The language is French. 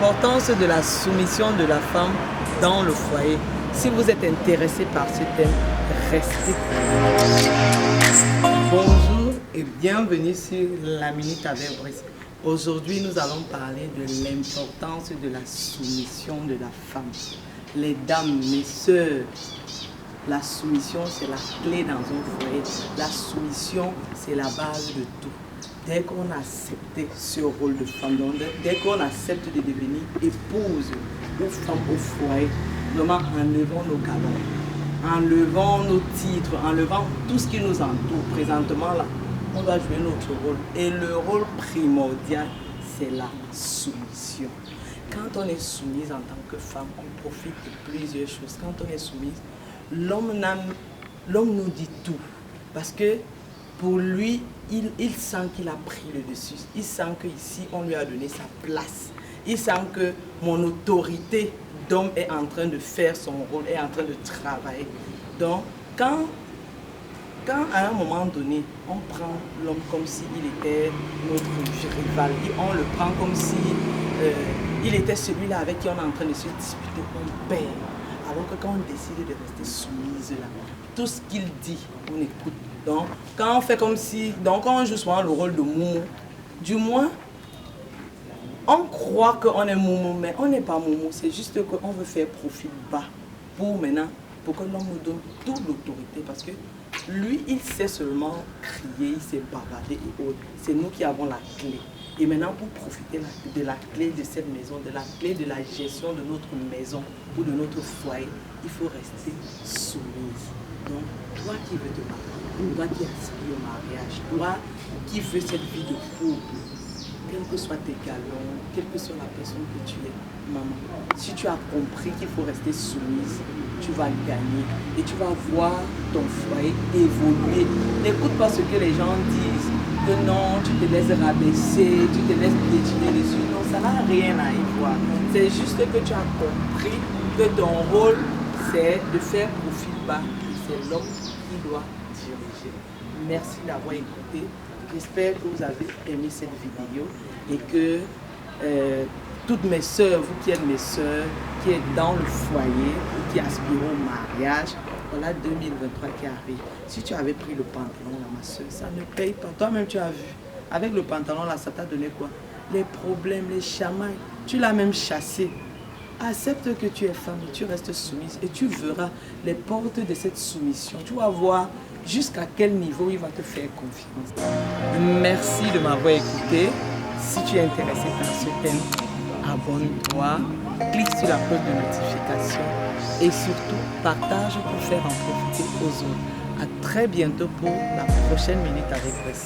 l'importance de la soumission de la femme dans le foyer. Si vous êtes intéressé par ce thème, restez connectés. Bonjour et bienvenue sur la Minute avec Brice. Aujourd'hui, nous allons parler de l'importance de la soumission de la femme. Les dames, mes sœurs, la soumission, c'est la clé dans un foyer. La soumission, c'est la base de tout. Dès qu'on a accepté ce rôle de femme, donc dès qu'on accepte de devenir épouse ou femme au foyer, vraiment enlevons nos galons, enlevons nos titres, enlevant tout ce qui nous entoure. Présentement, là, on doit jouer notre rôle. Et le rôle primordial, c'est la soumission. Quand on est soumise en tant que femme, on profite de plusieurs choses. Quand on est soumise, l'homme nous dit tout. Parce que pour lui, il sent qu'il a pris le dessus. Il sent qu'ici, on lui a donné sa place. Il sent que mon autorité d'homme est en train de faire son rôle, est en train de travailler. Donc, quand à un moment donné, on prend l'homme comme s'il était notre rival, on le prend comme si il était celui-là avec qui on est en train de se disputer, on perd. Alors que quand on décide de rester soumise là, tout ce qu'il dit, on écoute. Donc, quand on fait comme si, donc on joue souvent le rôle de moumou, du moins, on croit qu'on est moumou, mais on n'est pas moumou, c'est juste qu'on veut faire profil bas pour maintenant, pour que l'homme nous donne toute l'autorité, parce que lui, il sait seulement crier, il sait bavarder et autres. C'est nous qui avons la clé. Et maintenant, pour profiter de la clé de cette maison, de la clé de la gestion de notre maison ou de notre foyer, il faut rester soumise. Donc, toi qui veux te marier, toi qui aspires au mariage, toi qui veux cette vie de couple, quels que soient tes galons, quelle que soit la personne que tu es, maman, si tu as compris qu'il faut rester soumise, tu vas gagner et tu vas voir ton foyer évoluer. N'écoute pas ce que les gens disent, que non, tu te laisses rabaisser, tu te laisses piétiner dessus. Non, ça n'a rien à y voir. C'est juste que tu as compris que ton rôle, c'est de faire profil bas. C'est l'homme qui doit diriger. Merci d'avoir écouté. J'espère que vous avez aimé cette vidéo et que toutes mes sœurs, vous qui êtes mes sœurs, qui êtes dans le foyer ou qui aspirent au mariage, voilà 2023 qui arrive. Si tu avais pris le pantalon là, ma soeur, ça ne paye pas. Toi-même, tu as vu. Avec le pantalon là, ça t'a donné quoi? Les problèmes, les chamailles. Tu l'as même chassé. Accepte que tu es femme et tu restes soumise et tu verras les portes de cette soumission. Tu vas voir jusqu'à quel niveau il va te faire confiance. Merci de m'avoir écouté. Si tu es intéressé par ce thème, abonne-toi, clique sur la cloche de notification et surtout partage pour faire en profiter aux autres. À très bientôt pour la prochaine minute avec Brice.